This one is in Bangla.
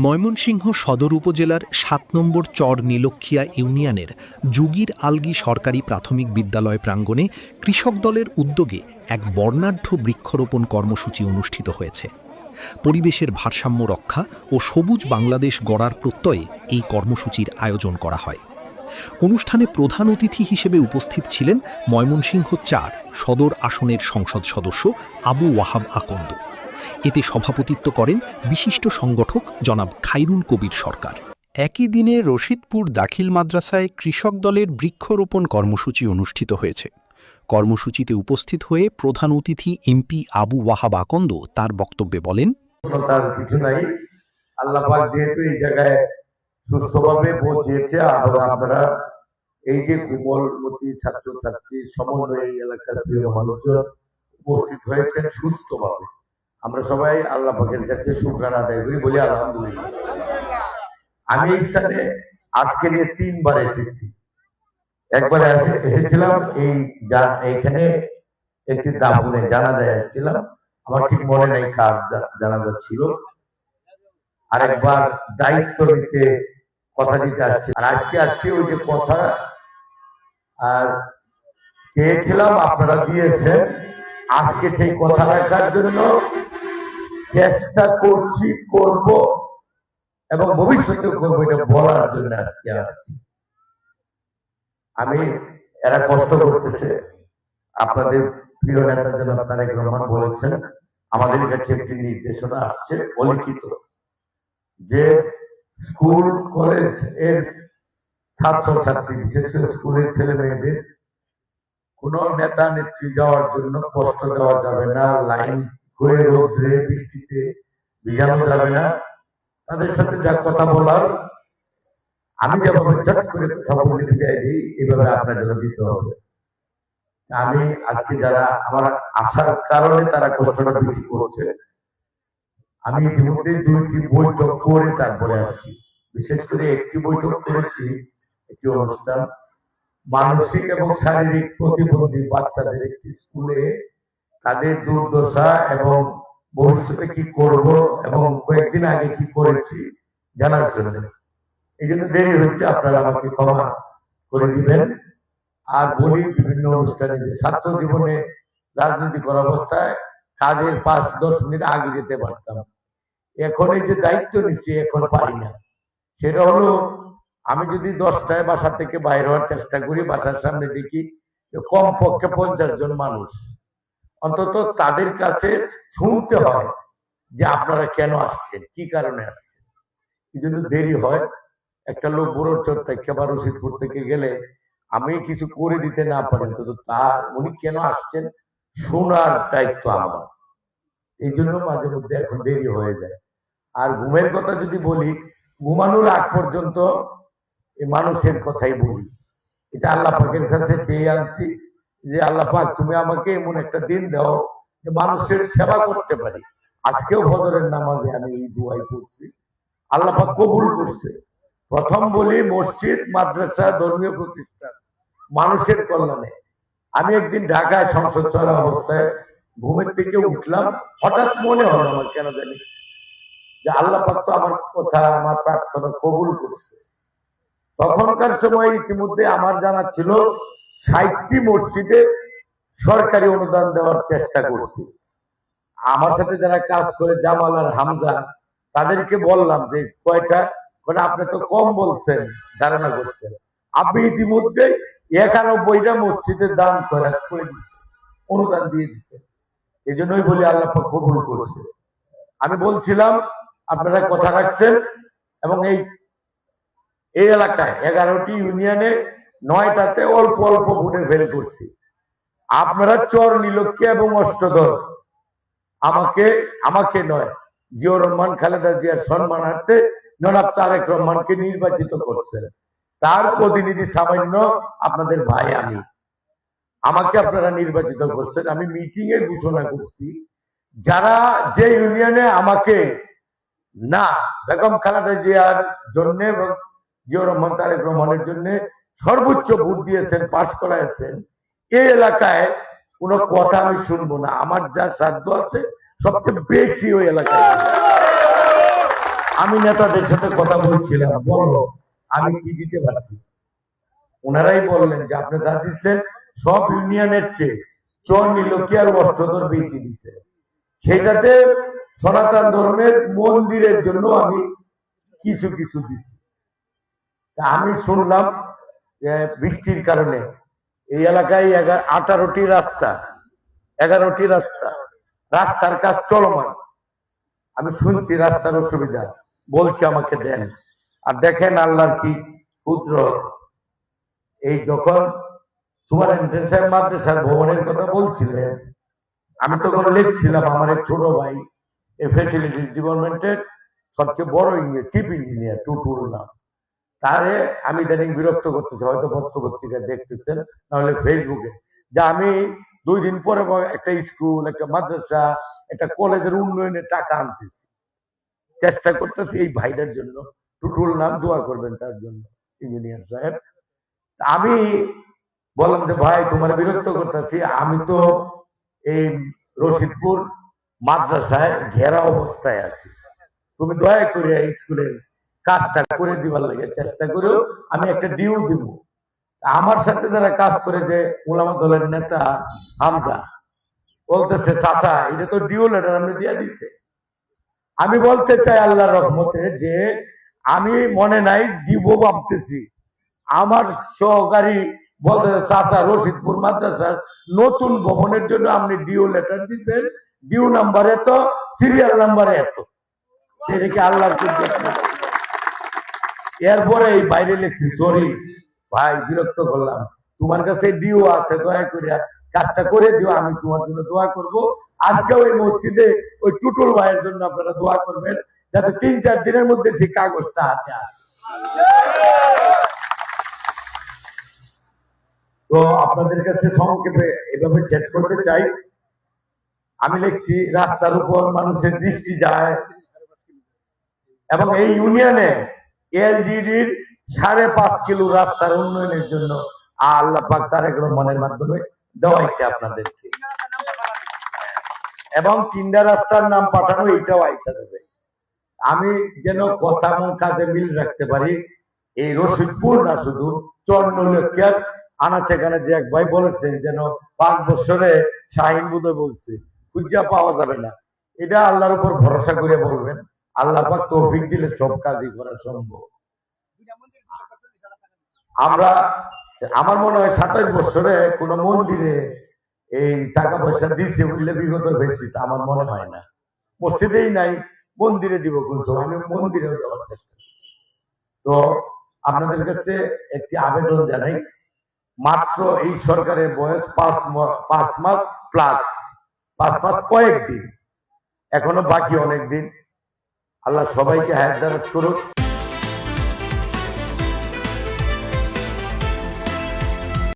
ময়মনসিংহ সদর উপজেলার ৭ নম্বর চর নীলক্ষিয়া ইউনিয়নের যুগীর আলগী সরকারি প্রাথমিক বিদ্যালয় প্রাঙ্গণে কৃষক দলের উদ্যোগে এক বর্ণাঢ্য বৃক্ষরোপণ কর্মসূচি অনুষ্ঠিত হয়েছে। পরিবেশের ভারসাম্য রক্ষা ও সবুজ বাংলাদেশ গড়ার প্রত্যয়ে এই কর্মসূচির আয়োজন করা হয়। অনুষ্ঠানে প্রধান অতিথি হিসেবে উপস্থিত ছিলেন ময়মনসিংহ ৪ সদর আসনের সংসদ সদস্য আবু ওয়াহাব আকন্দ। এতে সভাপতিত্ব করেন বিশিষ্ট সংগঠক জনাব খাইরুল কবির সরকার। একই দিনে রশিদপুর দাখিল মাদ্রাসায় কৃষক দলের বৃক্ষরোপণ কর্মসূচি অনুষ্ঠিত হয়েছে। কর্মসূচিতে উপস্থিত হয়ে প্রধান অতিথি এমপি আবু ওয়াহাব আকন্দ তার বক্তব্যে বলেন, তার কিছু নাই, আল্লাহ পাক যেহেতু এই জায়গায় সুস্থভাবে পৌঁছেছে, আপনারা এই যে কোমলমতি ছাত্রছাত্রী সমন্বয় এলাকার প্রিয় মানুষজন উপস্থিত হয়েছেন সুস্থভাবে, আমরা সবাই আল্লাহ পাকের কাছে শুকরানা আদায় করি, বলি আলহামদুলিল্লাহ। আমি এই স্থানে আজকে নিয়ে ৩ বার এসেছি। একবার এসেছিলাম এইখানে একটি দাফনে জানাজায় এসেছিলাম, আমার ঠিক মনে নেই কার জানাজা ছিল। আরেকবার দায়িত্ব নিতে কথা দিতে আসছি, আর আজকে আসছি ওই যে কথা আর চেয়েছিলাম আপনারা দিয়েছেন, আজকে সেই কথা রাখার জন্য চেষ্টা করছি, করব এবং ভবিষ্যতে করবো, এটা বলার জন্য আজকে আসছি। এরা কষ্ট করতেছে, আপনাদের প্রিয় নেতা জনাব তারেক রহমান বলেছেন, আমাদের কাছে একটি নির্দেশনা আসছে অলিখিত, যে স্কুল কলেজ এর ছাত্রছাত্রী বিশেষ করে স্কুলের ছেলে মেয়েদের কোন নেতা নেত্রী যাওয়ার জন্য কষ্ট দেওয়া যাবে না, লাইন করে রোদ্রে বৃষ্টিতে ভিজানো যাবে না। তাদের সাথে যা কথা বলার, আমি যেভাবে চট করে কথা বলে বিদায় দিই, এভাবে আপনার জন্য দিতে হবে। আমি আজকে যারা আমার আসার কারণে তারা কষ্টটা বেশি করছে, আমি ইতিমধ্যে 2টি বৈঠক করে তারপরে আসছি। বিশেষ করে একটি বৈঠক করেছি, একটি অনুষ্ঠান মানসিক এবং শারীরিক প্রতিবন্ধী বাচ্চাদের একটি স্কুলে তাদের দুর্দশা এবং ভবিষ্যতে কি করব এবং কয়েকদিন আগে কি করেছি জানার জন্য। এই জন্য দেরি হয়েছে, আপনারা আমাকে ক্ষমা করে দিবেন। আর বলি, বিভিন্ন অনুষ্ঠানে যে ছাত্র জীবনে রাজনীতি করা অবস্থায় কাজের 5-10 মিনিট আগে যেতে পারতাম, এখন এই যে দায়িত্ব নিচ্ছি এখন পারি না। সেটা হলো, আমি যদি 10টায় বাসা থেকে বাইরে হওয়ার চেষ্টা করি, বাসার সামনে দেখি কমপক্ষে 50 জন মানুষ, অন্তত তাদের কাছে শুনতে হয় যে আপনারা কেন আসছেন, কি কারণে আসছেন। এই জন্য দেরি হয়। একটা লোক বুড়োচর থেকে বা রশিদপুর থেকে গেলে আমি কিছু করে দিতে না পারেন, তো উনি কেন আসছেন শোনার দায়িত্ব আমার। এই জন্য মাঝে মধ্যে এখন দেরি হয়ে যায়। আর ঘুমের কথা যদি বলি, ঘুমানোর আগ পর্যন্ত এই মানুষের কথাই বলি। এটা আল্লাহ পাকের কাছে চেয়ে আনছি যে আল্লাহ পাক তুমি আমাকে এমন একটা দিন দাও যে মানুষের সেবা করতে পারি। আজকেও ফজরের নামাজে আমি এই দোয়াই করছি, আল্লাহ পাক কবুল করছে। প্রথম বলি, মসজিদ মাদ্রাসা ধর্মীয় প্রতিষ্ঠান মানুষের কল্যাণে। আমি একদিন ঢাকায় সংসদ চলা অবস্থায় ঘুমের থেকে উঠলাম, হঠাৎ মনে হলো আমার কেন জানি যে আল্লাহ পাক তো আমার কথা, আমার প্রার্থনা কবুল করছে। তখনকার সময় ইতিমধ্যে আমার জানা ছিল 60টি মসজিদে সরকারি অনুদান দেওয়ার চেষ্টা করছি। আমার সাথে যারা কাজ করে জামাল আর হামজা, তাদেরকে বললাম যে কয়টা, আপনি তো কম বলছেন, ধারণা করছেন। আপনি ইতিমধ্যে 91টা মসজিদের দান করে দিচ্ছে, অনুদান দিয়ে দিচ্ছে। এই জন্যই বলি আল্লাহ পাক কবুল করছে। আমি বলছিলাম আপনারা কথা রাখছেন, এবং এই এলাকায় 11টি ইউনিয়নে 9টাতে অল্প অল্প ভোটে ফেল করছি। আপনারা চর নীলক্ষিয়া এবং অষ্টধর আমাকে নয়, জিয়াউর রহমান খালেদা জিয়ার সম্মানার্থে জনাব তারেক রহমানকে নির্বাচিত করছেন। তার প্রতিনিধি সামান্য আপনাদের ভাই আমি, আমাকে আপনারা নির্বাচিত করছেন। আমি মিটিং এ ঘোষণা করছি, যারা যে ইউনিয়নে আমাকে না বেগম খালেদা জিয়ার জন্য এবং জিয়াউর রহমান তারেক রহমানের জন্য সর্বোচ্চ ভোট দিয়েছেন, পাশ করাইছেন, এই এলাকায় কোনো কথা আমি শুনবো না। আমার যা সাধ্য আছে সবচেয়ে বেশি ওই এলাকায় আমি নেতাদের সাথে কথা বলছিলাম, বললো আমি কি দিতে পারছি। ওনারাই বললেন যে আপনি যা দিচ্ছেন সব ইউনিয়নের চেয়ে চর নীলক্ষিয়ার অষ্টদর বেশি দিচ্ছে। সেটাতে সনাতন ধর্মের মন্দিরের জন্য আমি কিছু কিছু দিচ্ছি। আমি শুনলাম যে বৃষ্টির কারণে এই এলাকায় 18টি রাস্তা 11টি রাস্তার কাজ চলমান। আমি শুনছি রাস্তার অসুবিধা, বলছি আমাকে দেন। আর দেখেন আল্লাহর কি ক্ষুদ্র, এই যখন সুপারিনটেন্ডেন্ট সাহেব মাদ্রাসার ভবনের কথা বলছিলেন, আমি তখন লিখছিলাম আমার এক ছোট ভাই এই ফ্যাসিলিটিস ডিপার্টমেন্টের সবচেয়ে বড় চিফ ইঞ্জিনিয়ার টুটুল নাম, তারে আমি ইদানিং বিরক্ত করতেছি, হয়তো পত্র পত্রিকায় দেখতেছেন নাহলে ফেসবুকে, যে আমি 2 দিন পরে একটা স্কুল, একটা মাদ্রাসা, একটা কলেজের উন্নয়নের টাকা আনতেছি, চেষ্টা করতেছি এই ভাইটার জন্য। টুটুল নাম, দোয়া করবেন তার জন্য ইঞ্জিনিয়ার সাহেব। আমি বললাম যে ভাই তোমার বিরক্ত করতেছি, আমি তো এই রশিদপুর মাদ্রাসায় ঘেরা অবস্থায় আছি, তুমি দয়া করে স্কুলের কাজটা করে দিবার লাগে চেষ্টা করো, আমি একটা ডিউ দিব। আমার সাথে যারা কাজ করে, যে উলামা দলের নেতা হামজা বলতেছে চাচা এটা তো ডিউ লেটার আমি দিয়ে দিছে। আমি বলতে চাই আল্লাহর রহমতে যে আমি মনে নাই দিব ভাবতেছি, আমার সহকারী বলতে চাচা রশিদপুর মাদ্রাসার নতুন ভবনের জন্য আপনি ডিউ লেটার দিচ্ছেন, ডিউ নাম্বার এত, সিরিয়াল নাম্বার এত, এদিকে আল্লাহর। এরপরে এই বাইরে লিখছি সরি ভাই বিরক্ত করলাম, তোমার কাছে ডিউ আছে, দয়া করে কাজটা করে দিও, আমি তোমার জন্য দোয়া করব। আজকে ওই মসজিদে ওই টুটুল ভাইয়ের জন্য আপনারা দোয়া করবেন, যাতে 3-4 দিনের মধ্যে সেই কাগজটা হাতে আসে। তো আপনাদের কাছে সংক্ষেপে এভাবে শেষ করতে চাই। আমি লিখছি রাস্তার উপর মানুষের দৃষ্টি যায়, এবং এই ইউনিয়নে এলজিডির 5.5 কিলো রাস্তার উন্নয়নের জন্য আল্লাহ পাক তারেক রহমানের মাধ্যমে দেওয়াইছে আপনাদেরকে, এবং 3টা রাস্তার নাম পাঠানো, এটাও আইসা দেবে। আমি যেন কথা এবং কাজে মিল রাখতে পারি, এই রশিদপুর না শুধু চর নীলক্ষিয়ার আনাচে কানে, যে এক ভাই বলেছেন যেন 5 বছরে শাহিন বোধহয় বলছে খুঁজা পাওয়া যাবে না, এটা আল্লাহর উপর ভরসা করে বলবেন, আল্লাহ পাক তৌফিক দিলে সব কাজই করা সম্ভব। আমরা, আমার মনে হয় 27 বছরে কোন মন্দিরে এই টাকা পয়সা দিচ্ছে বললে বিগত বেশি, আমার মনে হয় না। মসজিদেই নাই, মন্দিরে দিব কোন সময়, আমি মন্দিরেও দেওয়ার চেষ্টা করি। তো আপনাদের কাছে একটি আবেদন জানাই, মাত্র এই সরকারের বয়স 5 মাস প্লাস, 5 মাস কয়েকদিন, এখনো বাকি অনেক দিন। আল্লাহ সবাইকে হায়াত দারাজ করুক।